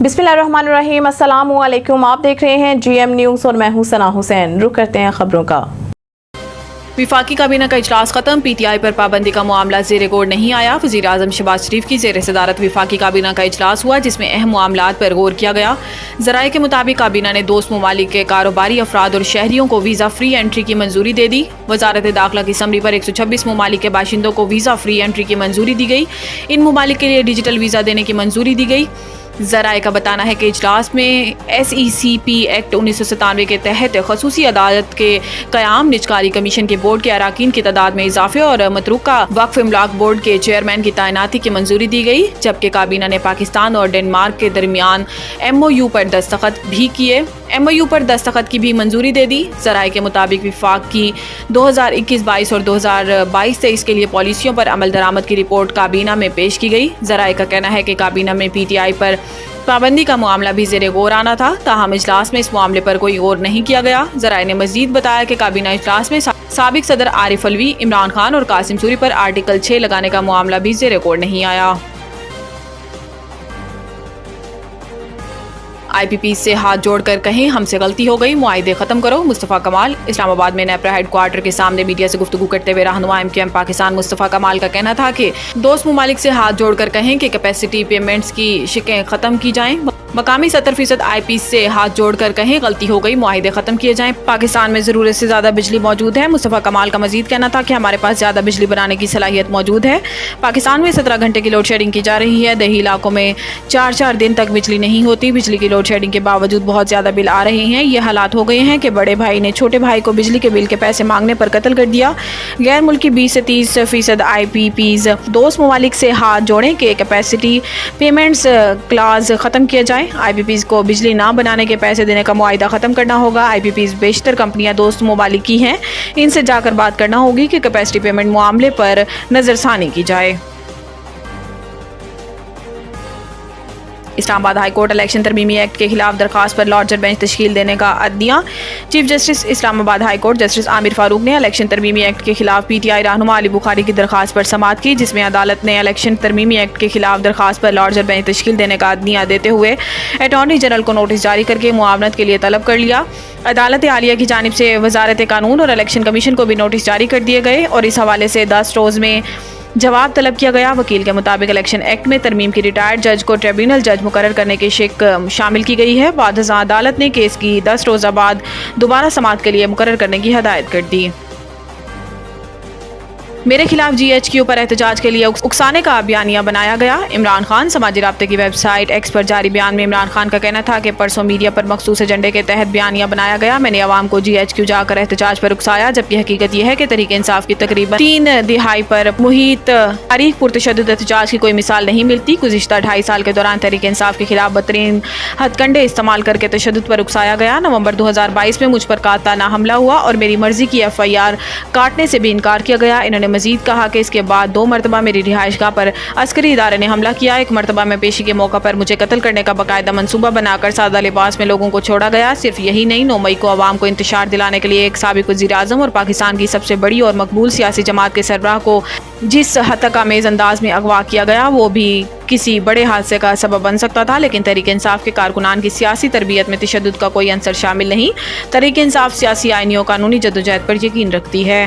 बिस्मिल्लाहिर्रहमानिर्रहीम, अस्सलामु अलैकुम। आप देख रहे हैं GM न्यूज़ और मैं हूं सना हुसैन। रुक करते हैं खबरों का। विफाकी काबीना का इजलास खत्म। PTI पर पाबंदी का मामला ज़ेर गौर नहीं आया। वज़ीर आज़म शहबाज शरीफ की ज़ेर सदारत विफाकी काबीना का इजलास हुआ, जिसमें अहम मामलात पर गौर किया गया। ज़राए के मुताबिक काबीना ने दोस्त ममालिक के कारोबारी अफराद और शहरियों को वीज़ा फ्री एंट्री की मंजूरी दे दी। वजारत दाखिला की समरी पर 126 ममालिक के बाशिंदों को वीज़ा फ्री एंट्री की मंजूरी दी गई। इन ममालिक के लिए डिजिटल वीज़ा देने की मंजूरी दी गई। ज़राए का बताना है कि इजलास में SECP एक्ट 1997 के तहत खसूसी अदालत के क़याम, निजकारी कमीशन के बोर्ड के अराकीन की तादाद में इजाफे और मतरूका वक्फ इमलाक बोर्ड के चेयरमैन की तैनाती की मंजूरी दी गई। जबकि काबीना ने पाकिस्तान और डेनमार्क के दरमियान MOU पर दस्तखत भी किए। MOU पर दस्तखत की भी मंजूरी दे दी। ज़राए के मुताबिक विफाक की 2021-22 और 2022-23 के लिए पॉलिसियों पर अमल दरामद की रिपोर्ट काबीना में पेश की गई। ज़राए का कहना है कि काबीना में PTI पर पाबंदी का मामला भी ज़ेरे गौर आना था, ताहम इजलास में इस मामले पर कोई गौर नहीं किया गया। ज़राए ने मज़ीद बताया कि काबीना इजलास में साबिक सदर आरिफ अलवी, इमरान खान और कासिम सूरी पर आर्टिकल 6 लगाने का मामला भी ज़ेरे गौर नहीं आया। IPP से हाथ जोड़कर कहें हमसे गलती हो गई, मुआहिदे खत्म करो। मुस्तफ़ा कमाल इस्लामाबाद में नेपरा हेडक्वार्टर के सामने मीडिया से गुफ्तगू करते हुए रहनुमा MQM पाकिस्तान मुस्तफ़ा कमाल का कहना था कि दोस्त ममालिक से हाथ जोड़कर कहें कि कैपेसिटी पेमेंट्स की शिकें ख़त्म की जाएं। मकामी 70% IP से हाथ जोड़कर कहें गलती हो गई, मुआहिदे ख़त्म किए जाएं। पाकिस्तान में ज़रूरत से ज़्यादा बिजली मौजूद है। मुस्तफ़ा कमाल का मजीद कहना था कि हमारे पास ज़्यादा बिजली बनाने की सलाहियत मौजूद है। पाकिस्तान में 17 घंटे की लोड शेडिंग की जा रही है। दही इलाकों में 4-4 दिन तक बिजली नहीं होती। बिजली की लोड शेडिंग के बावजूद बहुत ज़्यादा बिल आ रहे हैं। ये हालात हो गए हैं कि बड़े भाई ने छोटे भाई को बिजली के बिल के पैसे मांगने पर कत्ल कर दिया। गैर मुल्की 20 से 30% IPPs दोस्त ममालिक से हाथ जोड़ें कि कैपेसिटी पेमेंट्स क्लाज ख़त्म किया जाए। IPPs को बिजली ना बनाने के पैसे देने का मुआहिदा ख़त्म करना होगा। IPPs बेशतर कंपनियां दोस्त ममालिक की हैं, इनसे जाकर बात करना होगी कि कैपेसिटी पेमेंट मामले पर नज़रसानी की जाए। इस्लामाबाद हाई कोर्ट इलेक्शन तरमीमी एक्ट के खिलाफ दरखास्त पर लार्जर बेंच तश्कील देने का अदनिया। Chief justice Islamabad high court justice Aamir Farooq ने इलेक्शन तरमीमी एक्ट के खिलाफ PTI रहनुमा अली बुखारी की दरखास्त पर समाअत की, जिसमें अदालत ने इलेक्शन तरमीमी एक्ट के खिलाफ दरखास्त पर लार्जर बेंच तश्कील देने का अदनिया देते हुए अटॉर्नी जनरल को नोटिस जारी करके मुआवनत के लिए तलब कर लिया। अदालत आलिया की जानिब से वजारत कानून और इलेक्शन कमीशन को भी नोटिस जारी कर दिए गए और इस हवाले से 10 रोज़ में जवाब तलब किया गया। वकील के मुताबिक इलेक्शन एक्ट में तरमीम की रिटायर्ड जज को ट्रिब्यूनल जज मुकर्रर करने की शिक शामिल की गई है। बाद अदालत ने केस की 10 रोज़ा बाद दोबारा समाअत के लिए मुकर्रर करने की हदायत कर दी। मेरे खिलाफ GHQ पर एहतजाज के लिए उकसाने का बयानिया बनाया गया। इमरान खान समाजी राब्ते की वेबसाइट X पर जारी बयान में इमरान खान का कहना था कि परसों मीडिया पर मखसूस एजेंडे के तहत बयानिया बनाया गया। मैंने अवाम को GHQ जाकर एहतजाज पर उकसाया, जबकि हकीकत यह है कि तहरीक इंसाफ की तकरीबन 3 दिहाई पर मुहित तारीख पुरतशद्दुद एहतजाज की कोई मिसाल नहीं मिलती। गुज़िश्ता 2.5 साल के दौरान तहरीक इंसाफ के खिलाफ बदतरीन हथकंडे इस्तेमाल करके तशद्दुद पर उकसाया गया। नवंबर 2022 में मुझ पर कातिलाना हमला हुआ और मेरी मर्जी की FIR काटने से भी इनकार किया गया। इन्होंने मजीद कहा कि इसके बाद 2 मरतबा मेरी रिहाइशगाह पर अस्करी इदारे ने हमला किया। एक मरतबा में पेशी के मौका पर मुझे कत्ल करने का बाकायदा मंसूबा बनाकर सादा लिबास में लोगों को छोड़ा गया। सिर्फ यही नहीं, 9 मई को अवाम को इंतशार दिलाने के लिए एक साबिक वज़ीर आज़म और पाकिस्तान की सबसे बड़ी और मकबूल सियासी जमात के सरबराह को जिस हतकामेज़ अंदाज में अगवा किया गया, वो भी किसी बड़े हादसे का सबब बन सकता था। लेकिन तहरीक इंसाफ के कारकुनान की सियासी तरबियत में तशद्दुद का कोई अंसर शामिल नहीं। तहरीक इंसाफ सियासी, आईनी और कानूनी जद्दोजहद पर यकीन रखती है।